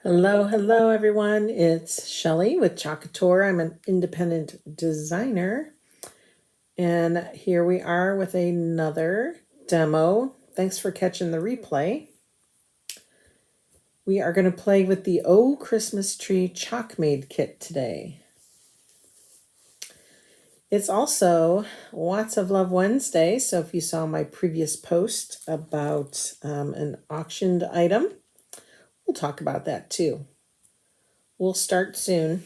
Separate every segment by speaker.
Speaker 1: Hello, hello everyone. It's Shelly with Couture. I'm an independent designer. And here we are with another demo. Thanks for catching the replay. We are going to play with the Oh Christmas Tree Chalkmade kit today. It's also Lots of Love Wednesday. So if you saw my previous post about an auctioned item, we'll talk about that too. We'll start soon.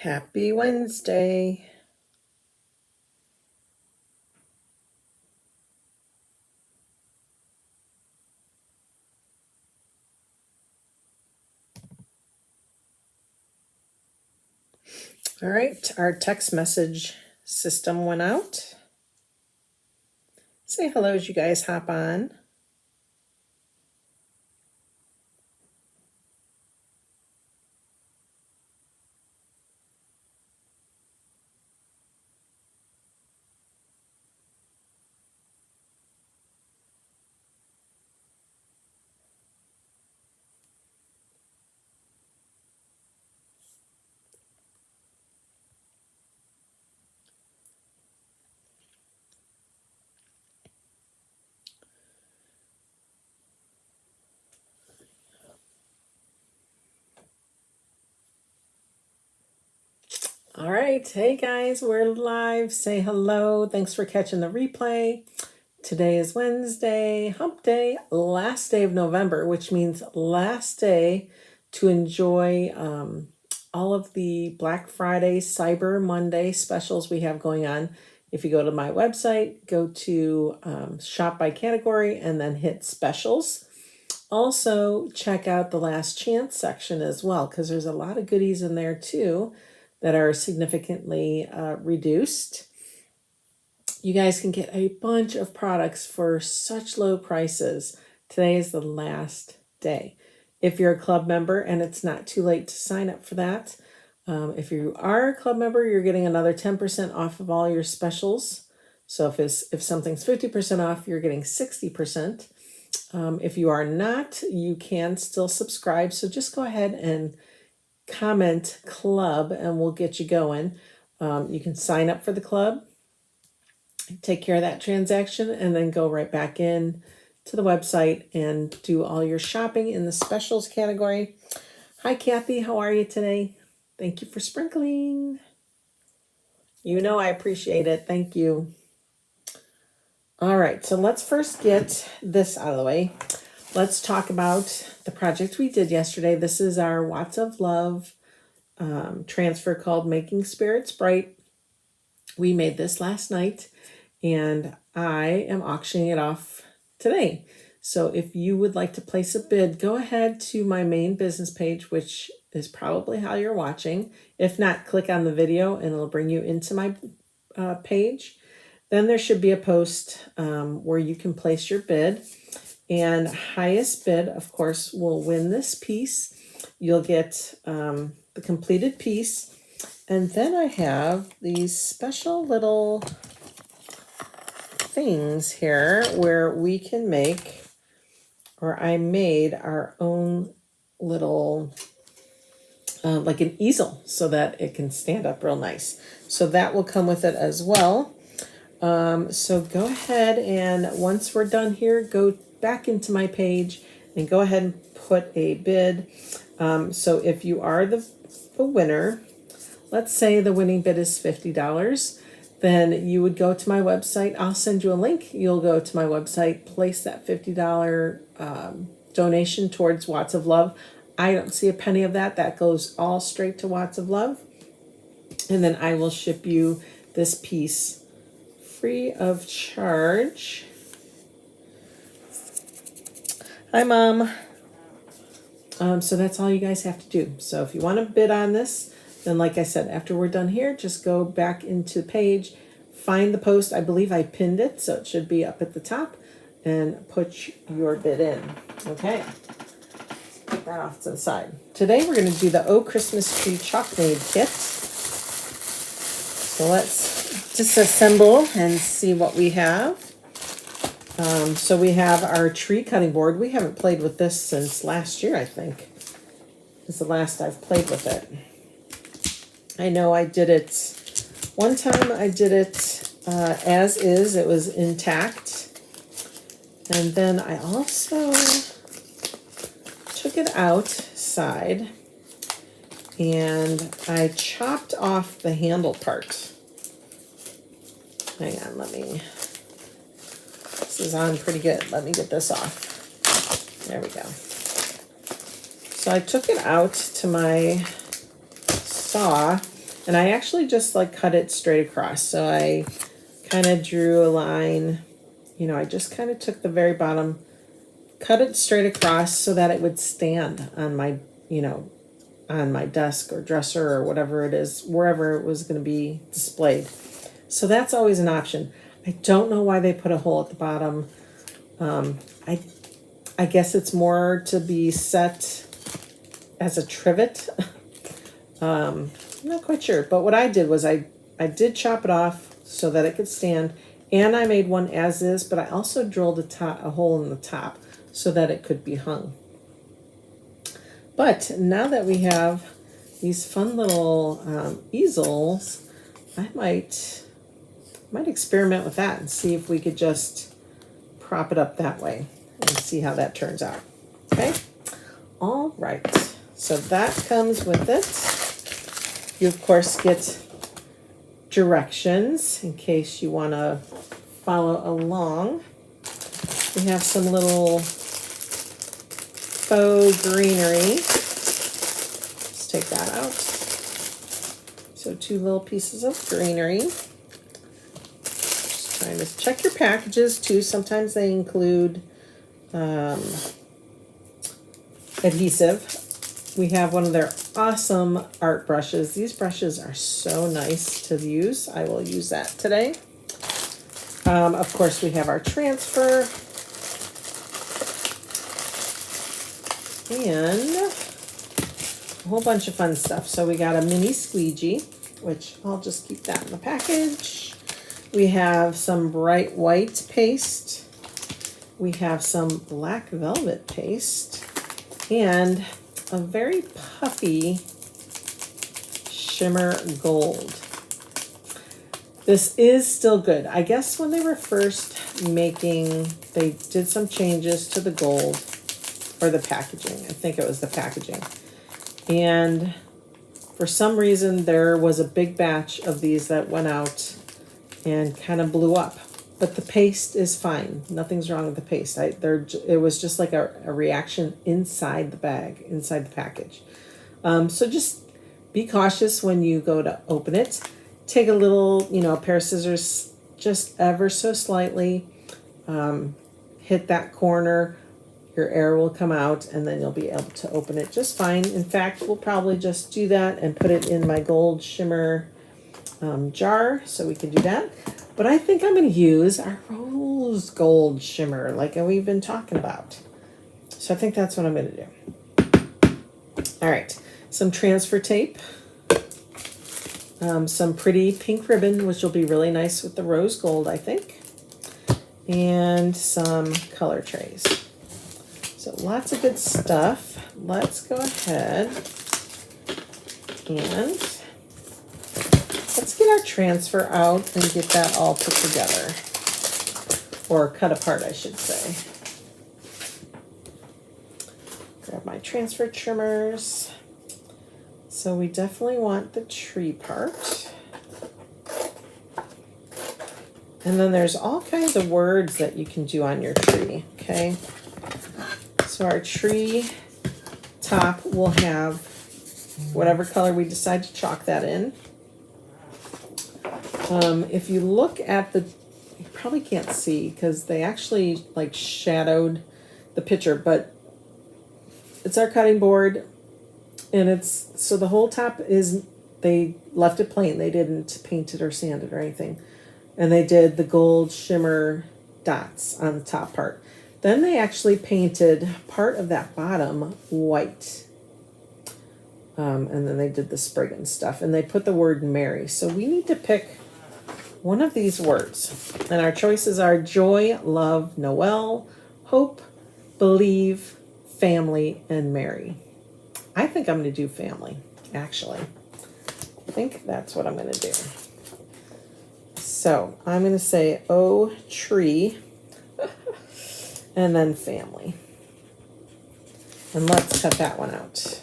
Speaker 1: Happy Wednesday. All right, our text message system went out. Say hello as you guys hop on. All right, hey guys, we're live. Say hello. Thanks for catching the replay. Today is Wednesday, hump day, last day of November, which means last day to enjoy all of the Black Friday, Cyber Monday specials we have going on. If you go to my website, go to shop by category and then hit specials. Also, check out the last chance section as well, because there's a lot of goodies in there too that are significantly reduced. You guys can get a bunch of products for such low prices. Today is the last day. If you're a club member, and it's not too late to sign up for that, if you are a club member, you're getting another 10% off of all your specials. So if something's 50% off, you're getting 60%. If you are not, you can still subscribe. So just go ahead and comment club and we'll get you going. You can sign up for the club, take care of that transaction, and then go right back in to the website and do all your shopping in the specials category. Hi Kathy, how are you today? Thank you for sprinkling. You know I appreciate it. Thank you. All right, so let's first get this out of the way. Let's talk about the project we did yesterday. This is our Lots of Love transfer called Making Spirits Bright. We made this last night and I am auctioning it off today. So if you would like to place a bid, go ahead to my main business page, which is probably how you're watching. If not, click on the video and it'll bring you into my page. Then there should be a post where you can place your bid. And highest bid, of course, will win this piece. You'll get the completed piece. And then I have these special little things here where we can make, or I made our own little, like an easel so that it can stand up real nice. So that will come with it as well. So go ahead and once we're done here, go back into my page and go ahead and put a bid. So if you are the winner, let's say the winning bid is $50, then you would go to my website. I'll send you a link. You'll go to my website, place that $50 donation towards Watts of Love. I don't see a penny of that. That goes all straight to Watts of Love. And then I will ship you this piece free of charge. Hi, Mom. So that's all you guys have to do. So if you want to bid on this, then like I said, after we're done here, just go back into the page, find the post. I believe I pinned it, so it should be up at the top, and put your bid in. Okay. Put that off to the side. Today we're going to do the Oh Christmas Tree Chalkmade kit. So let's disassemble and see what we have. So we have our tree cutting board. We haven't played with this since last year, I think. Is the last I've played with it. I know I did it, one time I did it as is. It was intact. And then I also took it outside and I chopped off the handle part. Hang on, this is on pretty good. Let me get this off. There we go. So I took it out to my saw and I actually just like cut it straight across. So I kind of drew a line, you know, I just kind of took the very bottom, cut it straight across so that it would stand on my, you know, on my desk or dresser or whatever it is, wherever it was going to be displayed. So that's always an option. I don't know why they put a hole at the bottom. I guess it's more to be set as a trivet. I'm not quite sure. But what I did was I did chop it off so that it could stand. And I made one as is, but I also drilled a hole in the top so that it could be hung. But now that we have these fun little easels, I might experiment with that and see if we could just prop it up that way and see how that turns out. Okay? All right. So that comes with it. You, of course, get directions in case you want to follow along. We have some little faux greenery. Let's take that out. So 2 little pieces of greenery. Just trying to check your packages too. Sometimes they include adhesive. We have one of their awesome art brushes. These brushes are so nice to use. I will use that today. Of course, we have our transfer. And a whole bunch of fun stuff. So we got a mini squeegee, which I'll just keep that in the package. We have some bright white paste. We have some black velvet paste. And a very puffy shimmer gold. This is still good. I guess when they were first making, they did some changes to the gold or the packaging. I think it was the packaging. And for some reason, there was a big batch of these that went out and kind of blew up. But the paste is fine. Nothing's wrong with the paste. It was just like a reaction inside the bag, inside the package. So just be cautious when you go to open it. Take a little, a pair of scissors, just ever so slightly. Hit that corner. Your air will come out, and then you'll be able to open it just fine. In fact, we'll probably just do that and put it in my gold shimmer jar, so we can do that. But I think I'm going to use our rose gold shimmer like we've been talking about. So I think that's what I'm going to do. All right, some transfer tape, some pretty pink ribbon, which will be really nice with the rose gold, I think, and some color trays. So lots of good stuff. Let's go ahead and let's get our transfer out and get that all put together, or cut apart, I should say. Grab my transfer trimmers. So we definitely want the tree part. And then there's all kinds of words that you can do on your tree, okay? So our tree top will have whatever color we decide to chalk that in. If you look at you probably can't see because they actually like shadowed the picture, but it's our cutting board, and it's, so the whole top is, they left it plain. They didn't paint it or sand it or anything. And they did the gold shimmer dots on the top part. Then they actually painted part of that bottom white. And then they did the sprig and stuff. And they put the word Mary. So we need to pick one of these words. And our choices are joy, love, Noel, hope, believe, family, and Mary. I think I'm going to do family, actually. I think that's what I'm going to do. So I'm going to say, oh, tree, and then family. And let's cut that one out.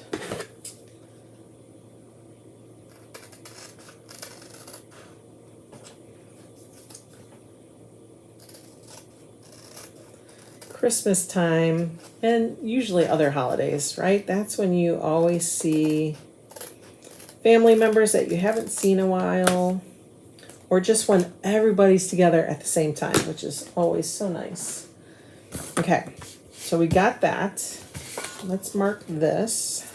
Speaker 1: Christmas time, and usually other holidays, right? That's when you always see family members that you haven't seen in a while, or just when everybody's together at the same time, which is always so nice. Okay, so we got that. Let's mark this.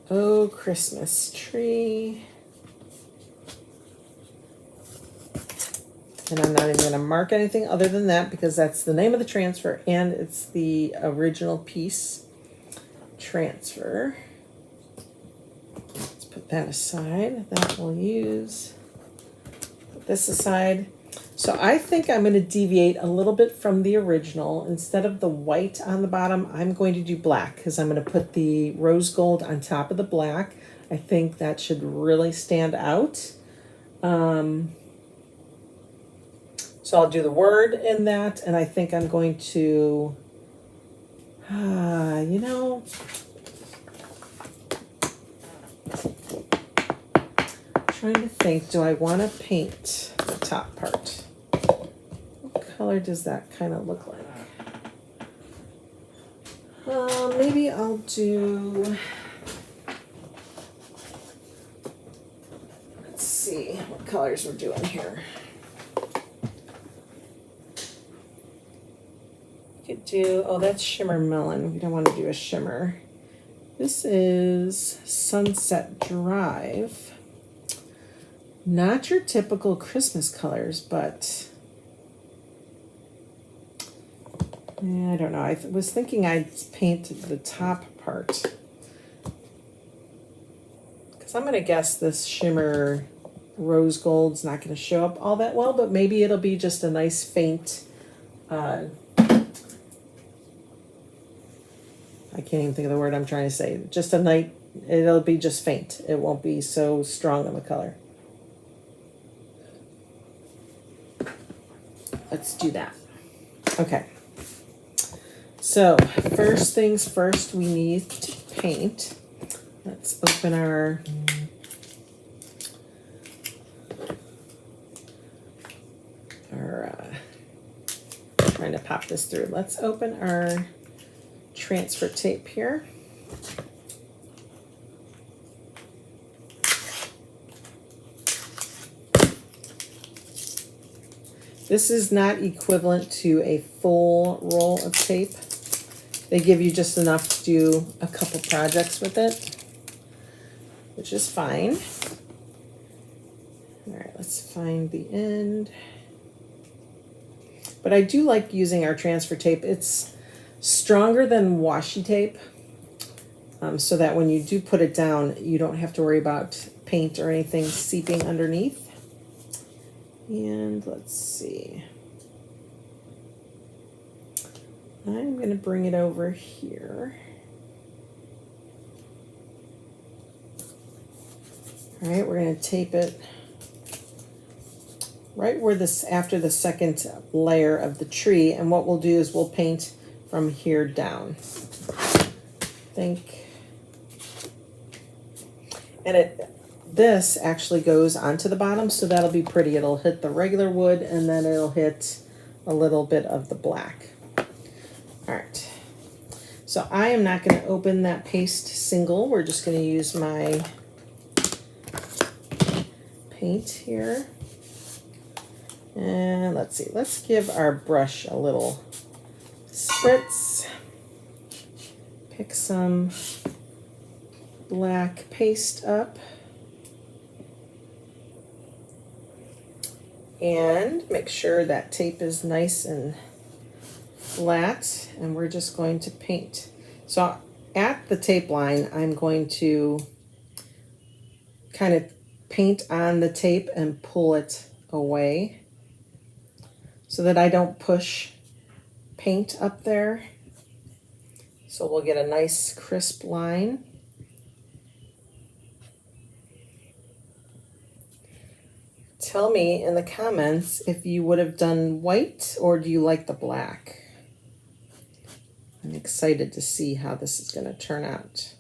Speaker 1: Oh, Christmas tree. And I'm not even going to mark anything other than that because that's the name of the transfer and it's the original piece transfer. Let's put that aside. That we'll use. Put this aside. So I think I'm going to deviate a little bit from the original. Instead of the white on the bottom, I'm going to do black because I'm going to put the rose gold on top of the black. I think that should really stand out. So I'll do the word in that, and I think I'm going to, you know, trying to think, do I want to paint the top part? What color does that kind of look like? Maybe I'll do, let's see what colors we're doing here. Could do, oh, that's shimmer melon. We don't want to do a shimmer. This is Sunset Drive. Not your typical Christmas colors, but I don't know. I was thinking I'd paint the top part because I'm going to guess this shimmer rose gold's not going to show up all that well, but maybe it'll be just a nice faint I can't even think of the word I'm trying to say. Just a night, it'll be just faint. It won't be so strong of a color. Let's do that. Okay. So first things first, we need to paint. Let's open our trying to pop this through. Let's open our transfer tape here. This is not equivalent to a full roll of tape. They give you just enough to do a couple projects with it, which is fine. All right, let's find the end. But I do like using our transfer tape. It's stronger than washi tape, so that when you do put it down, you don't have to worry about paint or anything seeping underneath. And let's see. I'm going to bring it over here. All right, we're going to tape it right where this, after the second layer of the tree, and what we'll do is we'll paint from here down. And this actually goes onto the bottom, so that'll be pretty. It'll hit the regular wood, and then it'll hit a little bit of the black. All right. So I am not going to open that paste single. We're just going to use my paint here. And let's see. Let's give our brush a little spritz. pick some black paste up and make sure that tape is nice and flat, and we're just going to paint. So at the tape line, I'm going to kind of paint on the tape and pull it away so that I don't push paint up there. So we'll get a nice crisp line. Tell me in the comments if you would have done white or do you like the black? I'm excited to see how this is going to turn out.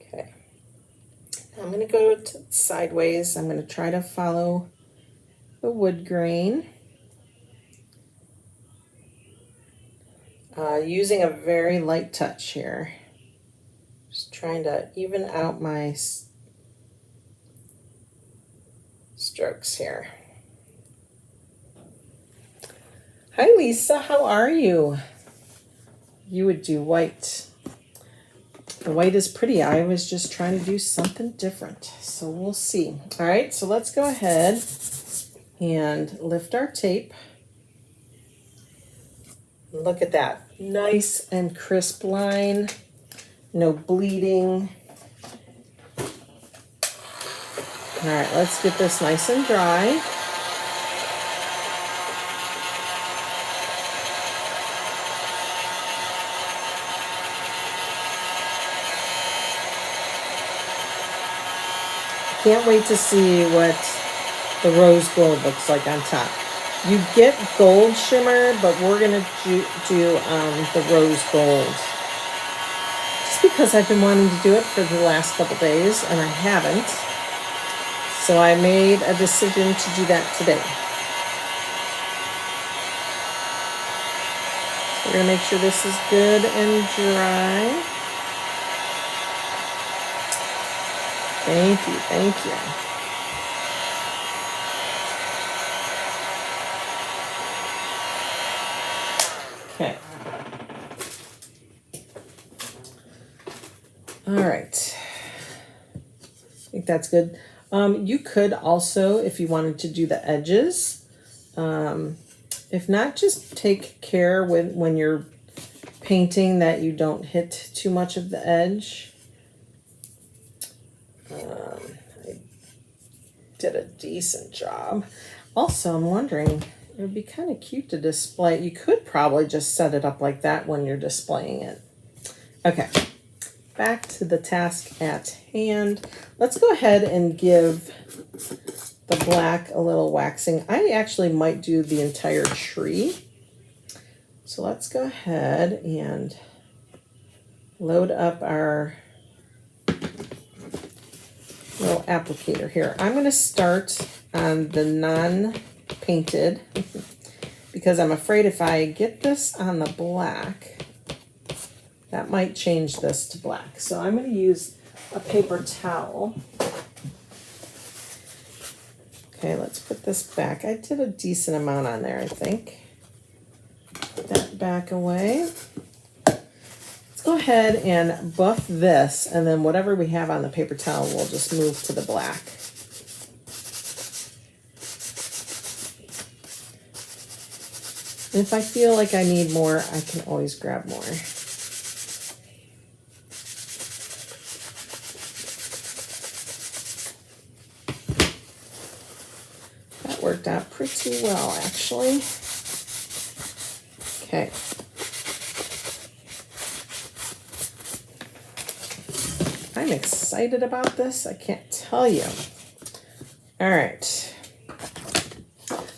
Speaker 1: Okay, I'm going to go sideways. I'm going to try to follow the wood grain. Using a very light touch here. Just trying to even out my strokes here. Hi Lisa, how are you? You would do white. The white is pretty. I was just trying to do something different. So we'll see. All right, so let's go ahead and lift our tape. Look at that. Nice and crisp line. No bleeding. All right, let's get this nice and dry. Can't wait to see what the rose gold looks like on top. You get gold shimmer, but we're gonna do the rose gold. Just because I've been wanting to do it for the last couple days and I haven't. So I made a decision to do that today. So we're gonna make sure this is good and dry. Thank you, thank you. Okay. All right. I think that's good. You could also, if you wanted to do the edges, if not, just take care when you're painting that you don't hit too much of the edge. I did a decent job. Also, I'm wondering, it would be kind of cute to display. You could probably just set it up like that when you're displaying it. Okay, back to the task at hand. Let's go ahead and give the black a little waxing. I actually might do the entire tree. So let's go ahead and load up our little applicator here. I'm going to start on the non-painted because I'm afraid if I get this on the black, that might change this to black. So I'm going to use a paper towel. Okay, let's put this back. I did a decent amount on there, I think. Put that back away. Let's go ahead and buff this, and then whatever we have on the paper towel, we'll just move to the black. And if I feel like I need more, I can always grab more. That worked out pretty well, actually. Okay. I'm excited about this. I can't tell you. All right.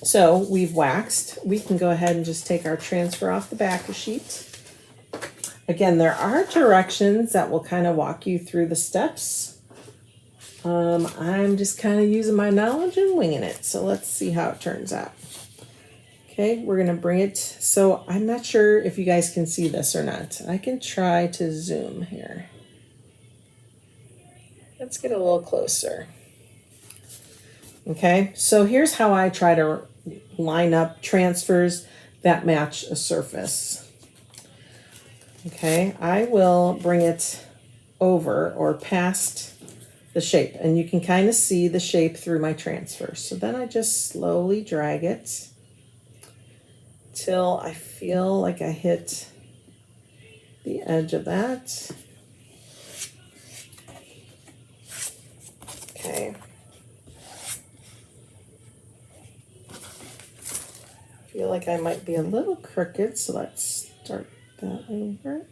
Speaker 1: So we've waxed. We can go ahead and just take our transfer off the back sheet. Again, there are directions that will kind of walk you through the steps. I'm just kind of using my knowledge and winging it. So let's see how it turns out. Okay, we're going to bring it. So I'm not sure if you guys can see this or not. I can try to zoom here. Let's get a little closer. Okay, so here's how I try to line up transfers that match a surface. Okay, I will bring it over or past the shape, and you can kind of see the shape through my transfer. So then I just slowly drag it till I feel like I hit the edge of that. Okay. Feel like I might be a little crooked, so let's start that over.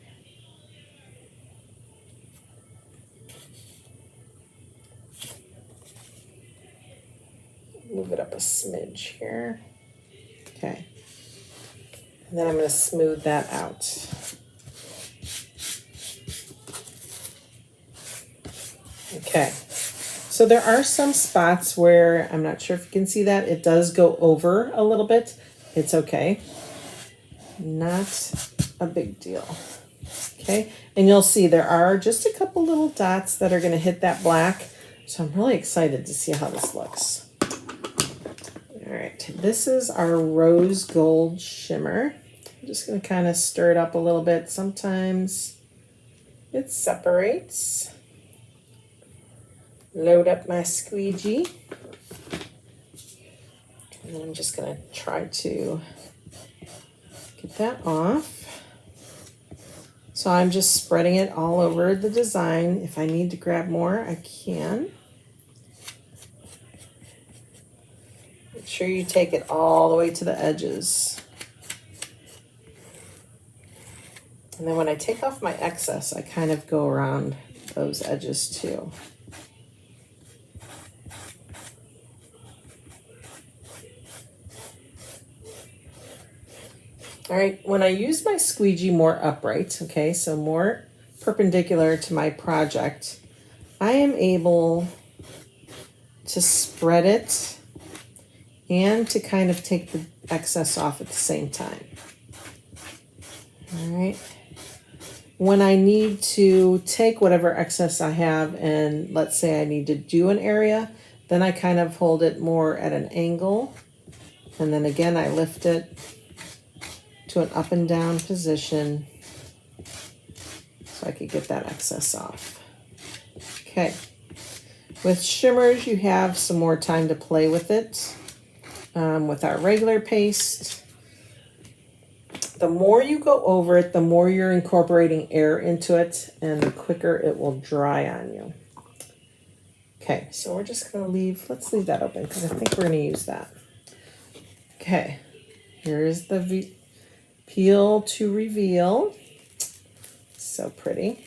Speaker 1: Move it up a smidge here. Okay. And then I'm going to smooth that out. Okay. So there are some spots where, I'm not sure if you can see that, it does go over a little bit. It's okay. Not a big deal. Okay. And you'll see there are just a couple little dots that are going to hit that black. So I'm really excited to see how this looks. All right. This is our rose gold shimmer. I'm just going to kind of stir it up a little bit. Sometimes it separates. Load up my squeegee. And then I'm just going to try to get that off. So I'm just spreading it all over the design. If I need to grab more, I can. Make sure you take it all the way to the edges. And then when I take off my excess, I kind of go around those edges too. All right, when I use my squeegee more upright, okay, so more perpendicular to my project, I am able to spread it and to kind of take the excess off at the same time. All right. When I need to take whatever excess I have and let's say I need to do an area, then I kind of hold it more at an angle. And then again, I lift it to an up and down position so I could get that excess off. Okay. With shimmers, you have some more time to play with it. With our regular paste, the more you go over it, the more you're incorporating air into it and the quicker it will dry on you. Okay, so we're just going to let's leave that open because I think we're going to use that. Okay, here's the peel to reveal. So pretty.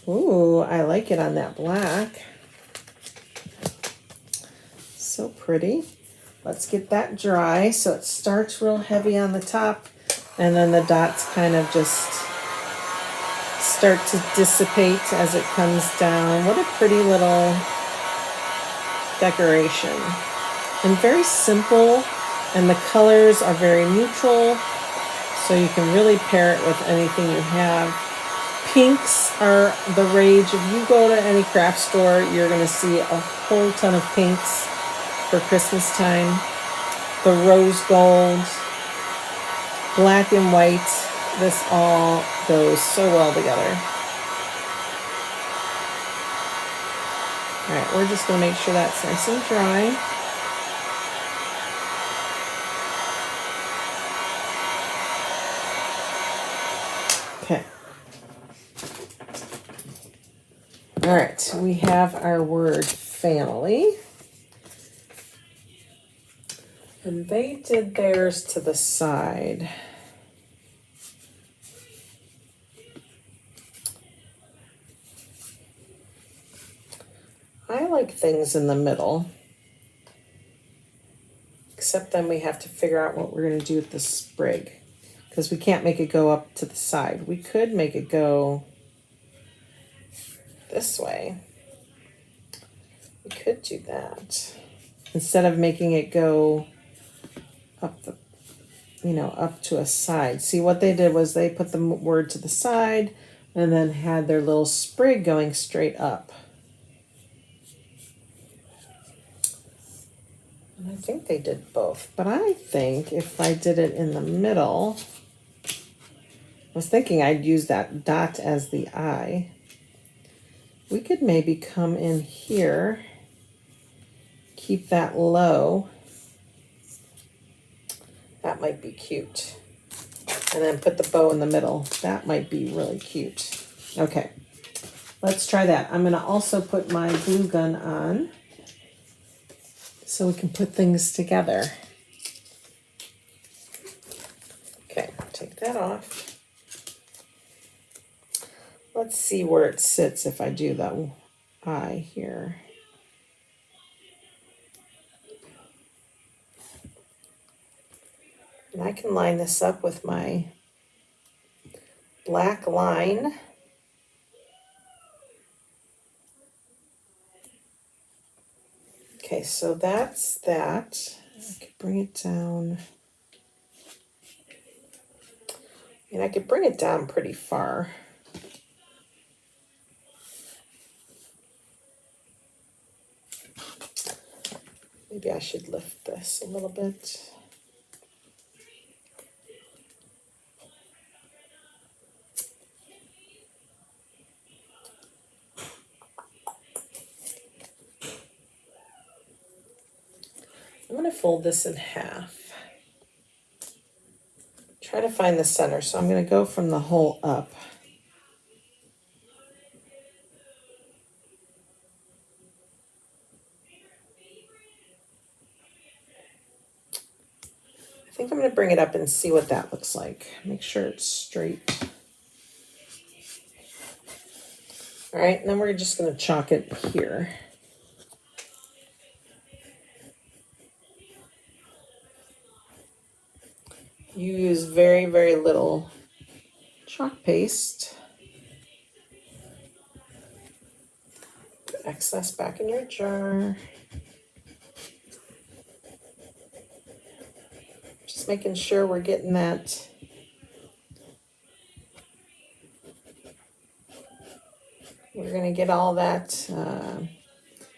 Speaker 1: Ooh, I like it on that black. So pretty. Let's get that dry. So it starts real heavy on the top and then the dots kind of just start to dissipate as it comes down. What a pretty little decoration. And very simple, and the colors are very neutral, so you can really pair it with anything you have. Pinks are the rage. If you go to any craft store, you're going to see a whole ton of pinks for Christmas time. The rose gold, black and white, this all goes so well together. All right, we're just going to make sure that's nice and dry. Okay. All right, we have our word family. And they did theirs to the side. I like things in the middle. Except then we have to figure out what we're going to do with the sprig. Because we can't make it go up to the side. We could make it go this way. We could do that. Instead of making it go up the, up to a side. See, what they did was they put the word to the side and then had their little sprig going straight up. I think they did both, but I think if I did it in the middle, I was thinking I'd use that dot as the eye. We could maybe come in here, keep that low. That might be cute. And then put the bow in the middle. That might be really cute. Okay, let's try that. I'm gonna also put my glue gun on so we can put things together. Okay, take that off. Let's see where it sits if I do the eye here. And I can line this up with my black line. Okay, so that's that. I could bring it down. And I could bring it down pretty far. Maybe I should lift this a little bit. I'm going to fold this in half. Try to find the center, so I'm going to go from the hole up. I think I'm going to bring it up and see what that looks like. Make sure it's straight. All right, and then we're just going to chalk it here. Use very, very little chalk paste. Put excess back in your jar. Just making sure we're getting that we're going to get all that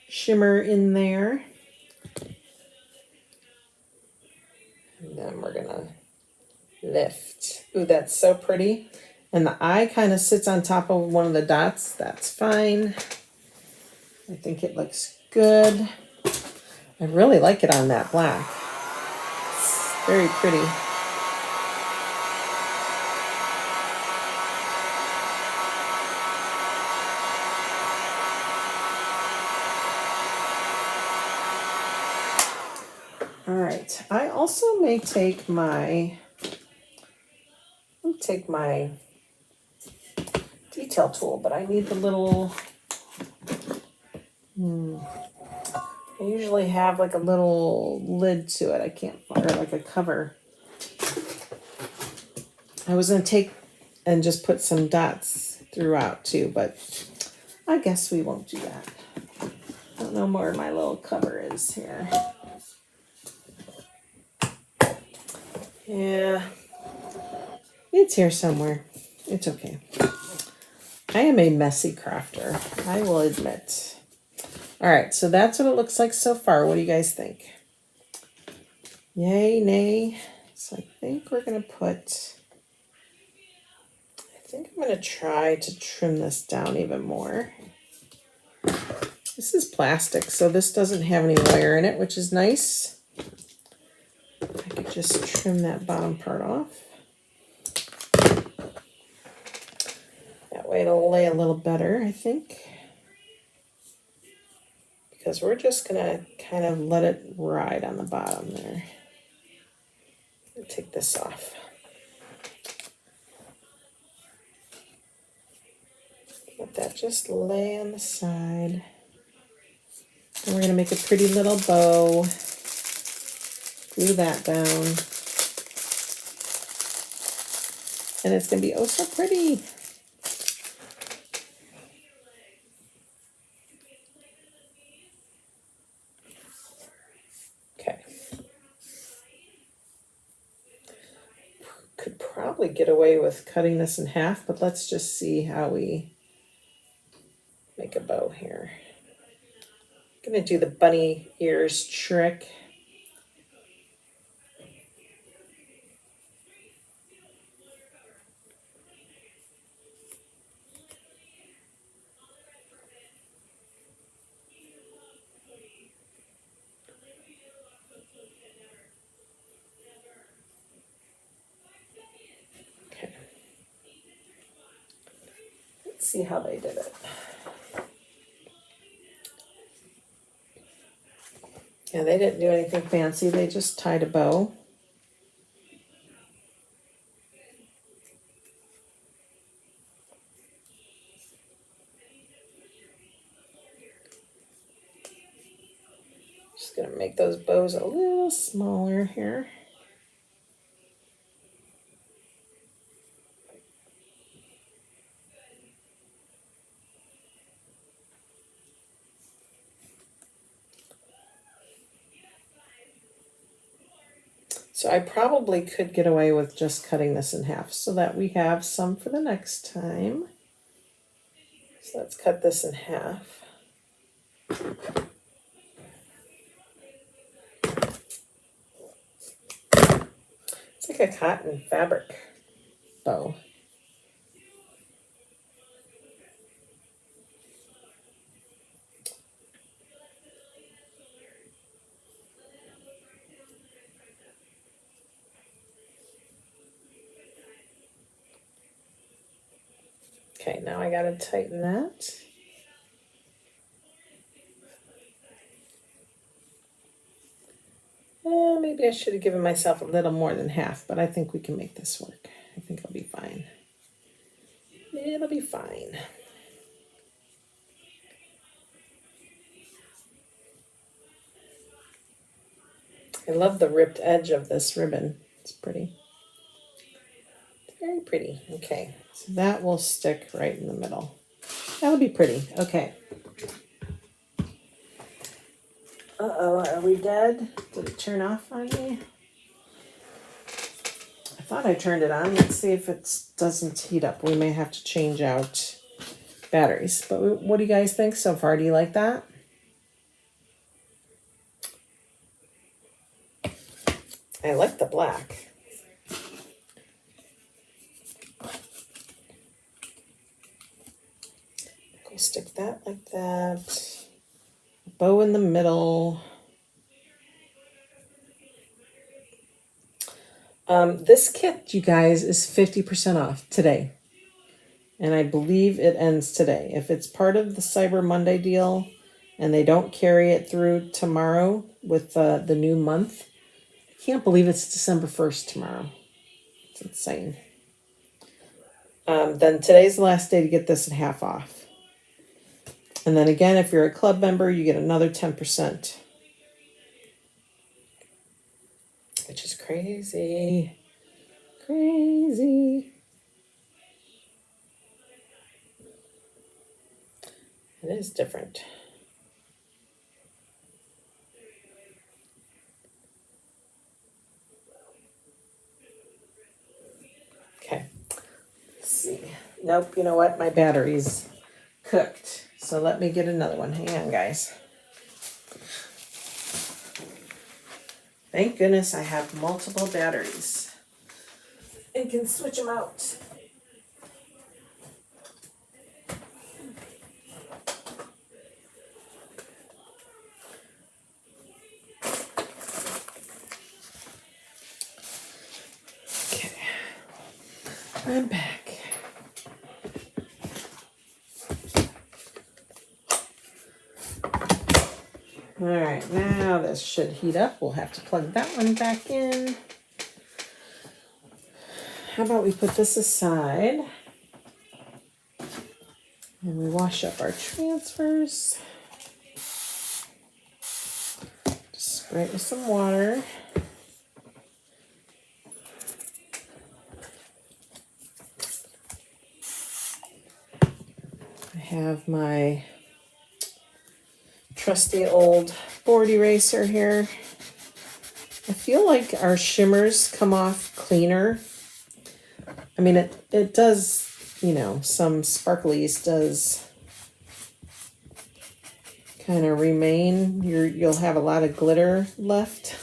Speaker 1: shimmer in there. And then we're going to lift. Ooh, that's so pretty. And the eye kind of sits on top of one of the dots. That's fine. I think it looks good. I really like it on that black. It's very pretty. All right. I also may take my detail tool, but I need the little, I usually have like a little lid to it. I can't, or like a cover. I was going to take and just put some dots throughout too, but I guess we won't do that. I don't know where my little cover is here. Yeah, it's here somewhere. It's okay. I am a messy crafter, I will admit. All right, so that's what it looks like so far. What do you guys think? Yay, nay? So I think we're going to put, I think I'm going to try to trim this down even more. This is plastic, so this doesn't have any wire in it, which is nice. I could just trim that bottom part off. That way it'll lay a little better, I think. Because we're just going to kind of let it ride on the bottom there. I'll take this off. Let that just lay on the side. And we're going to make a pretty little bow. Glue that down. And it's going to be oh so pretty. Okay. Could probably get away with cutting this in half, but let's just see how we make a bow here. I'm going to do the bunny ears trick. see how they did it. Yeah, they didn't do anything fancy. They just tied a bow. Just gonna make those bows a little smaller here. So I probably could get away with just cutting this in half so that we have some for the next time. So let's cut this in half. It's like a cotton fabric bow. Okay, now I gotta tighten that. Maybe I should have given myself a little more than half, but I think we can make this work. I think I'll be fine. It'll be fine. I love the ripped edge of this ribbon. It's pretty. It's very pretty. Okay, so that will stick right in the middle. That'll be pretty. Okay. Uh-oh, are we dead? Did it turn off on me? I thought I turned it on. Let's see if it doesn't heat up. We may have to change out batteries. But what do you guys think so far? Do you like that? I like the black. Go stick that like that. Bow in the middle. This kit, you guys, is 50% off today. And I believe it ends today. If it's part of the Cyber Monday deal and they don't carry it through tomorrow with the new month, I can't believe it's December 1st tomorrow. It's insane. Then today's the last day to get this at half off. And then again, if you're a club member, you get another 10%. Which is crazy. Crazy. It is different. Okay. Let's see. Nope, you know what? My battery's cooked. So let me get another one. Hang on, guys. Thank goodness I have multiple batteries and can switch them out. Okay, I'm back. All right, now this should heat up. We'll have to plug that one back in. How about we put this aside and we wash up our transfers. Just spray it with some water. I have my trusty old board eraser here. I feel like our shimmers come off cleaner. I mean, it does, you know, some sparklies does kind of remain. You'll have a lot of glitter left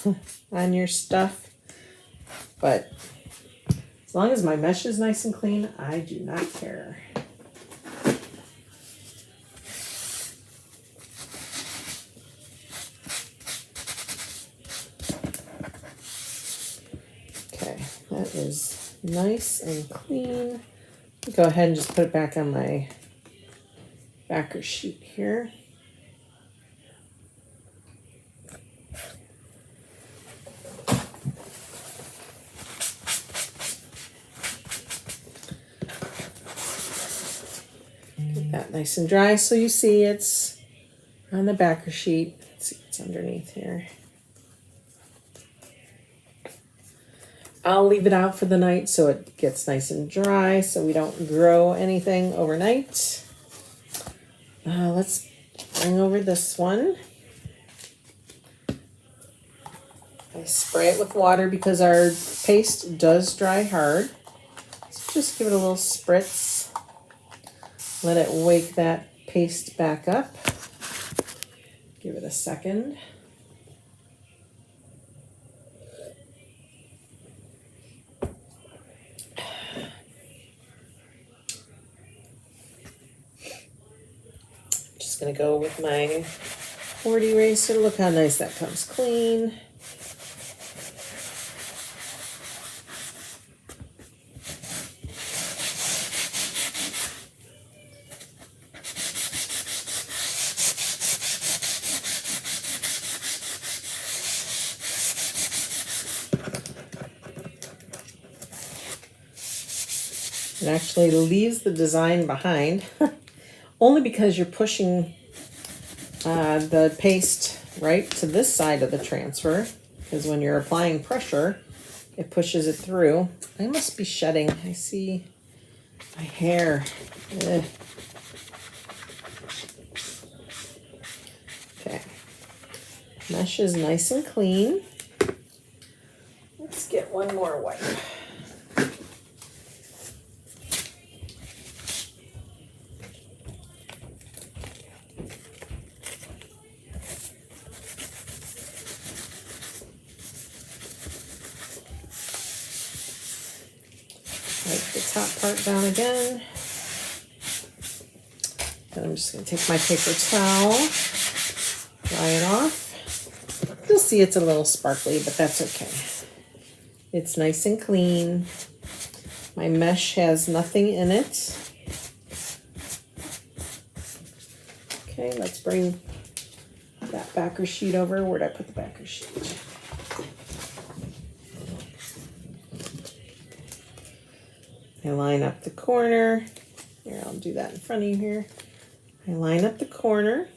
Speaker 1: on your stuff. But as long as my mesh is nice and clean, I do not care. That is nice and clean. Go ahead and just put it back on my backer sheet here. Get that nice and dry so you see it's on the backer sheet. Let's see what's underneath here. I'll leave it out for the night so it gets nice and dry so we don't grow anything overnight. Let's bring over this one. I spray it with water because our paste does dry hard. So just give it a little spritz. Let it wake that paste back up. Give it a second. Just gonna go with my board eraser. Look how nice that comes clean. It actually leaves the design behind only because you're pushing the paste right to this side of the transfer, because when you're applying pressure it pushes it through. I must be shedding. I see my hair. Ugh. Okay, mesh is nice and clean. Let's get one more wipe. Wipe the top part down again. And I'm just going to take my paper towel, dry it off. You'll see it's a little sparkly, but that's okay. It's nice and clean. My mesh has nothing in it. Okay, let's bring that backer sheet over. Where'd I put the backer sheet? I line up the corner. Here, I'll do that in front of you here. I line up the corner,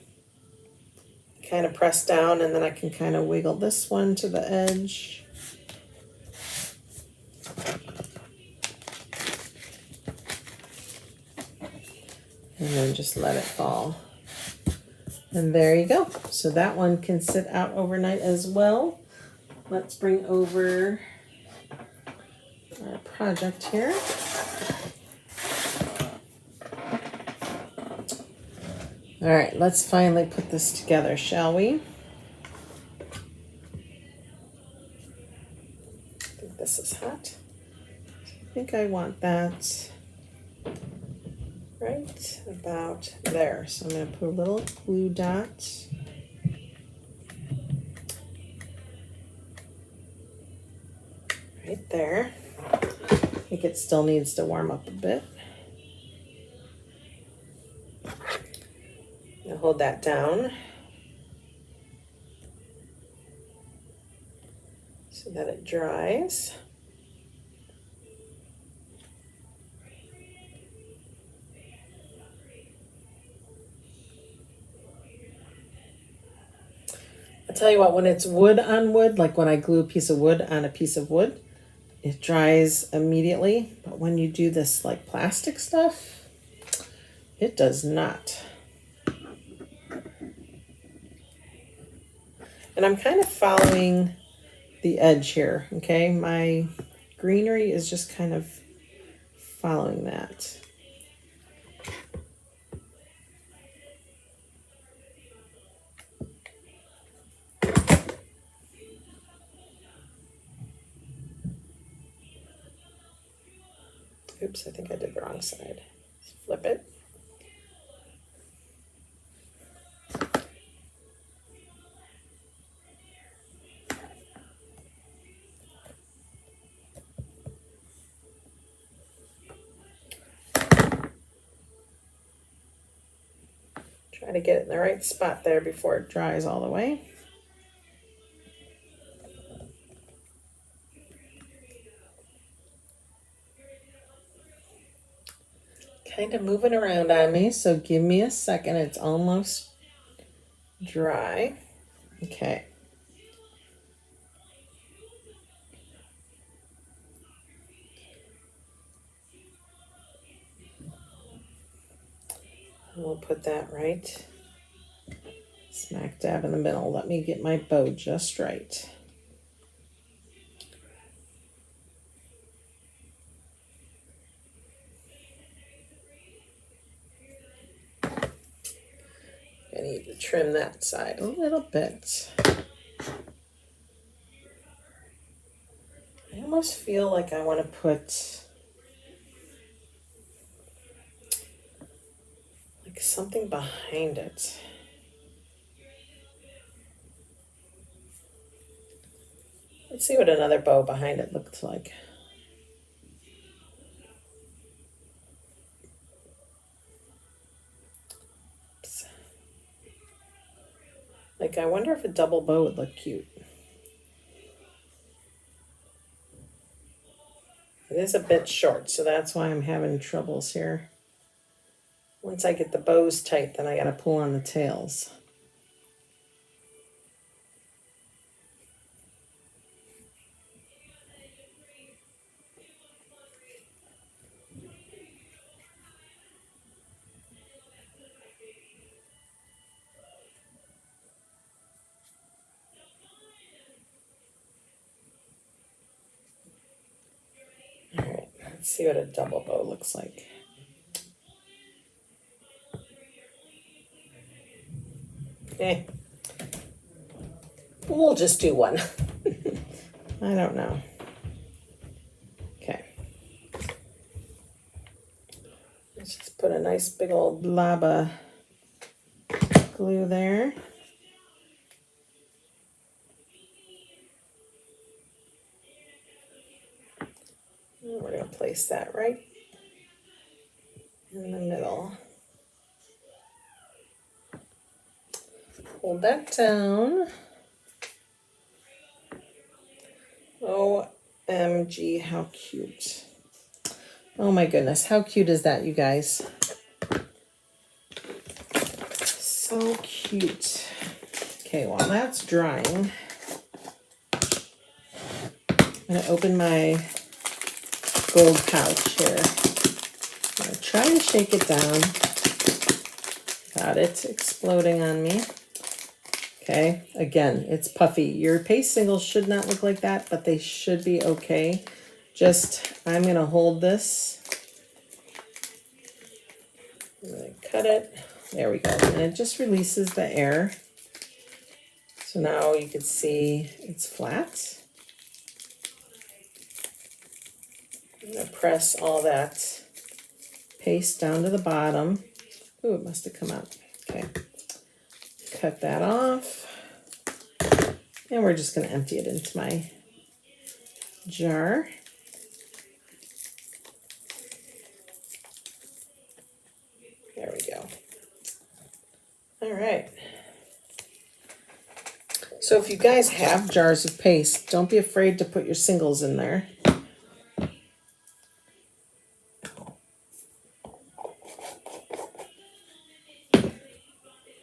Speaker 1: kind of press down, and then I can kind of wiggle this one to the edge. And then just let it fall. And there you go. So that one can sit out overnight as well. Let's bring over our project here. All right, let's finally put this together, shall we? I think this is hot. I think I want that right about there. So I'm going to put a little glue dot. Right there. I think it still needs to warm up a bit. Now hold that down so that it dries. I'll tell you what, when it's wood on wood, like when I glue a piece of wood on a piece of wood, it dries immediately. But when you do this like plastic stuff, it does not. And I'm kind of following the edge here, okay? My greenery is just kind of following that. Oops, I think I did the wrong side. Let's flip it. Try to get it in the right spot there before it dries all the way. Kind of moving around on me, so give me a second. It's almost dry. Okay. We'll put that right smack dab in the middle. Let me get my bow just right. I need to trim that side a little bit. I almost feel like I want to put like something behind it. Let's see what another bow behind it looks like. Oops. Like, I wonder if a double bow would look cute. It is a bit short, so that's why I'm having troubles here. Once I get the bows tight, then I gotta pull on the tails. All right, let's see what a double bow looks like. Okay. We'll just do one. I don't know. Okay. Let's just put a nice big old blob of glue there. And we're going to place that right in the middle. Hold that down. OMG, how cute. Oh my goodness, how cute is that, you guys? So cute. Okay, while that's drying, I'm going to open my gold pouch here. I'm going to try to shake it down without it exploding on me. Okay, again, it's puffy. Your paste singles should not look like that, but they should be okay. Just, I'm going to hold this. I'm going to cut it. There we go. And it just releases the air. So now you can see it's flat. I'm going to press all that paste down to the bottom. Ooh, it must have come out. Okay. Cut that off. And we're just going to empty it into my jar. There we go. All right. So if you guys have jars of paste, don't be afraid to put your singles in there.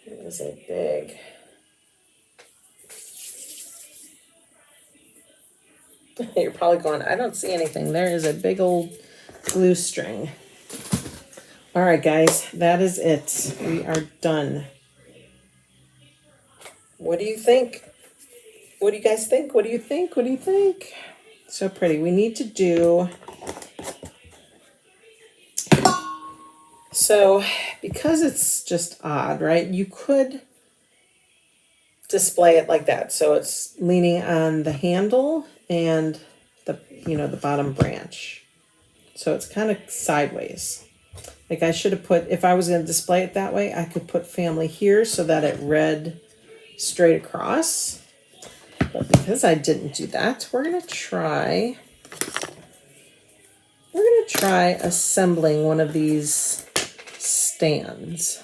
Speaker 1: It is a big... You're probably going, I don't see anything. There is a big old glue string. All right, guys, that is it. We are done. What do you think? What do you guys think? What do you think? What do you think? So pretty. We need to do... So, because it's just odd, right? You could display it like that. So it's leaning on the handle and the, the bottom branch. So it's kind of sideways. Like I should have put, if I was going to display it that way, I could put family here so that it read straight across. But because I didn't do that, we're going to try assembling one of these stands.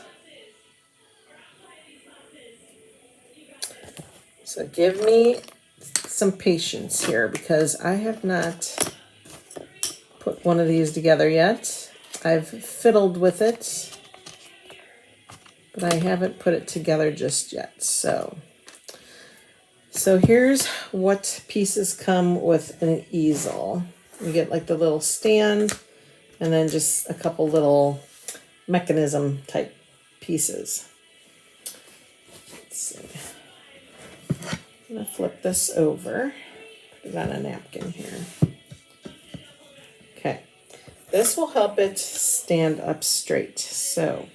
Speaker 1: So give me some patience here because I have not put one of these together yet. I've fiddled with it, but I haven't put it together just yet. So here's what pieces come with an easel. You get like the little stand and then just a couple little mechanism type pieces. Let's see. I'm going to flip this over, put it on a napkin here. Okay, this will help it stand up straight. So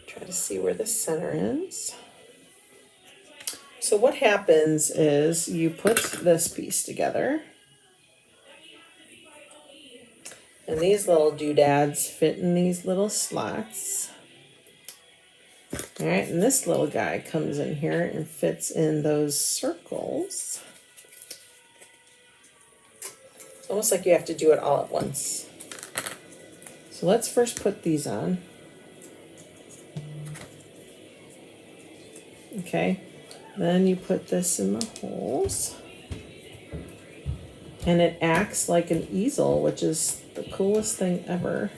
Speaker 1: try to see where the center is. So what happens is you put this piece together, and these little doodads fit in these little slots. All right, and this little guy comes in here and fits in those circles. It's almost like you have to do it all at once. So let's first put these on. Okay, then you put this in the holes. And it acts like an easel, which is the coolest thing ever.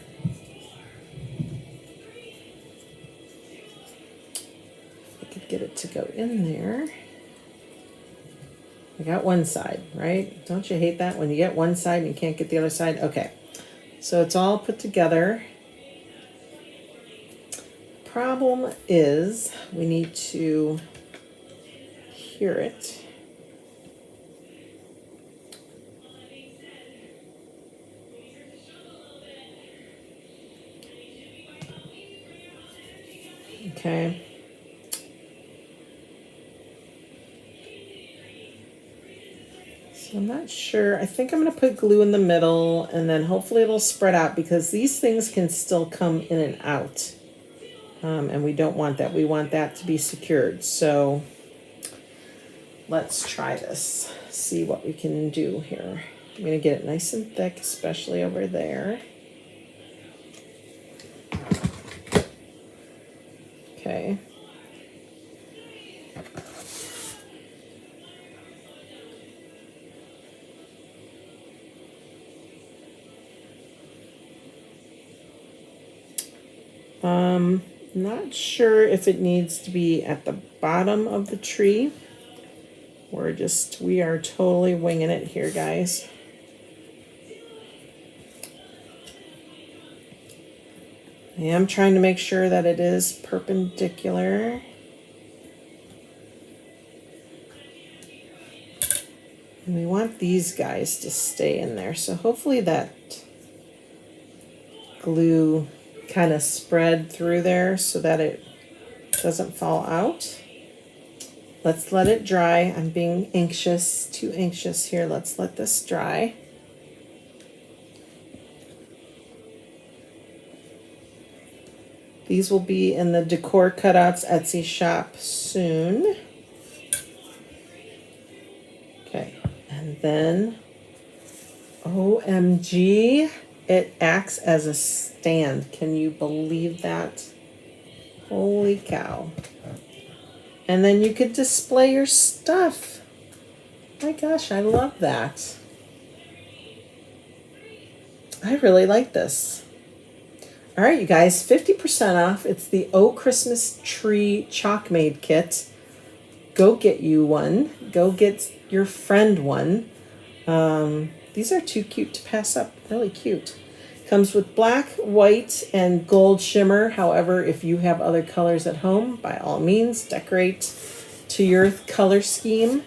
Speaker 1: Get it to go in there. I got one side, right? Don't you hate that when you get one side and you can't get the other side? Okay, so it's all put together. Problem is we need to hear it. Okay. I'm not sure. I think I'm going to put glue in the middle and then hopefully it'll spread out because these things can still come in and out. And we don't want that. We want that to be secured. So let's try this. See what we can do here. I'm going to get it nice and thick, especially over there. Okay. Not sure if it needs to be at the bottom of the tree. We are totally winging it here, guys. I am trying to make sure that it is perpendicular. And we want these guys to stay in there. So hopefully that glue kind of spread through there so that it doesn't fall out. Let's let it dry. I'm being anxious, too anxious here. Let's let this dry. These will be in the Decor Cutouts Etsy shop soon. Okay, and then OMG, it acts as a stand. Can you believe that? Holy cow. And then you could display your stuff. My gosh, I love that. I really like this. All right, you guys, 50% off. It's the Oh Christmas Tree Chalkmade kit. Go get you one. Go get your friend one. These are too cute to pass up. Really cute. Comes with black, white, and gold shimmer. However, if you have other colors at home, by all means, decorate to your color scheme.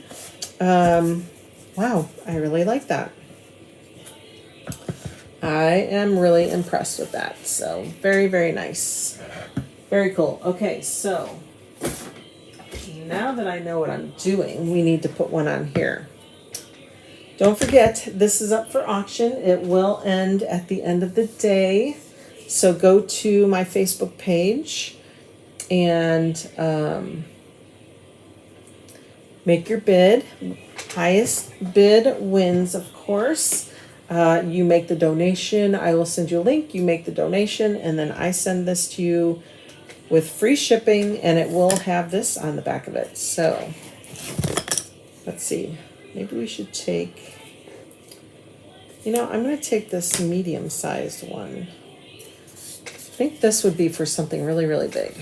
Speaker 1: Wow, I really like that. I am really impressed with that. So very, very nice. Very cool. Okay, so now that I know what I'm doing, we need to put one on here. Don't forget, this is up for auction. It will end at the end of the day. So go to my Facebook page and make your bid. Highest bid wins, of course. You make the donation. I will send you a link. You make the donation, and then I send this to you with free shipping, and it will have this on the back of it. So let's see, maybe we should take, I'm going to take this medium-sized one. I think this would be for something really, really big.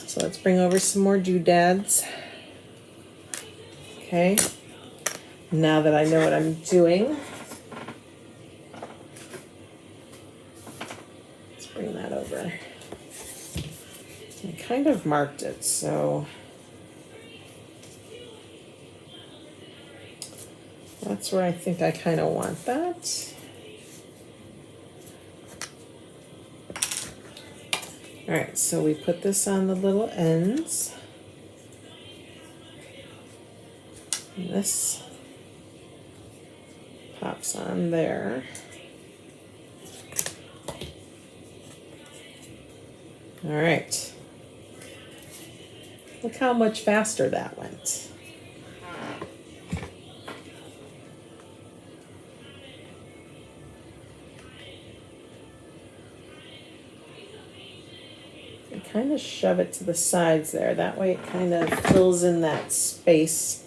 Speaker 1: So let's bring over some more doodads. Okay, now that I know what I'm doing, let's bring that over. I kind of marked it, so that's where I think I kind of want that. All right, so we put this on the little ends. And this pops on there. All right. Look how much faster that went. Kind of shove it to the sides there. That way it kind of fills in that space.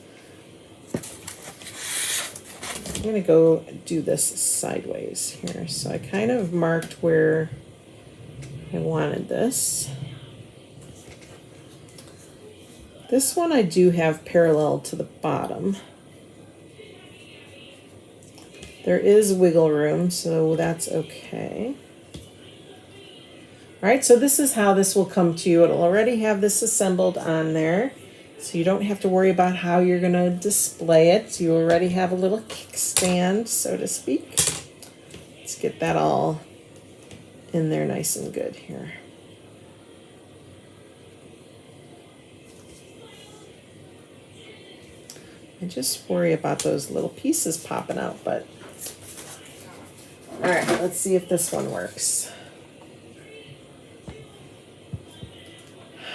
Speaker 1: I'm going to go do this sideways here. So I kind of marked where I wanted this. This one I do have parallel to the bottom. There is wiggle room, so that's okay. All right, so this is how this will come to you. It'll already have this assembled on there, so you don't have to worry about how you're going to display it. You already have a little kickstand, so to speak. Let's get that all in there nice and good here. I just worry about those little pieces popping out, but all right, let's see if this one works.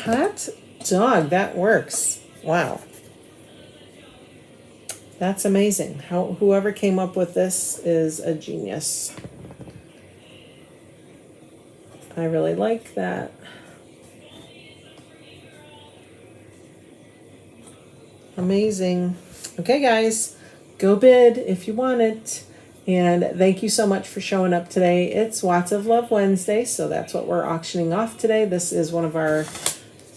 Speaker 1: Hot dog, that works. Wow. That's amazing. Whoever came up with this is a genius. I really like that. Amazing. Okay, guys, go bid if you want it. And thank you so much for showing up today. It's Watts of Love Wednesday, so that's what we're auctioning off today. This is one of our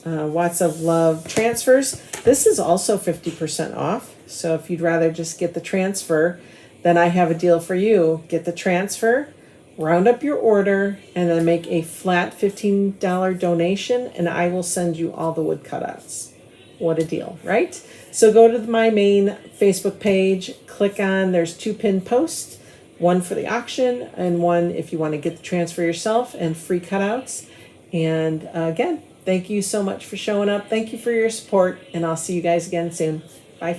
Speaker 1: Watts of Love transfers. This is also 50% off. So if you'd rather just get the transfer, then I have a deal for you. Get the transfer, round up your order, and then make a flat $15 donation, and I will send you all the wood cutouts. What a deal, right? So go to my main Facebook page, click on, there's 2 pinned posts, one for the auction and one if you want to get the transfer yourself, and free cutouts. And again, thank you so much for showing up. Thank you for your support, and I'll see you guys again soon.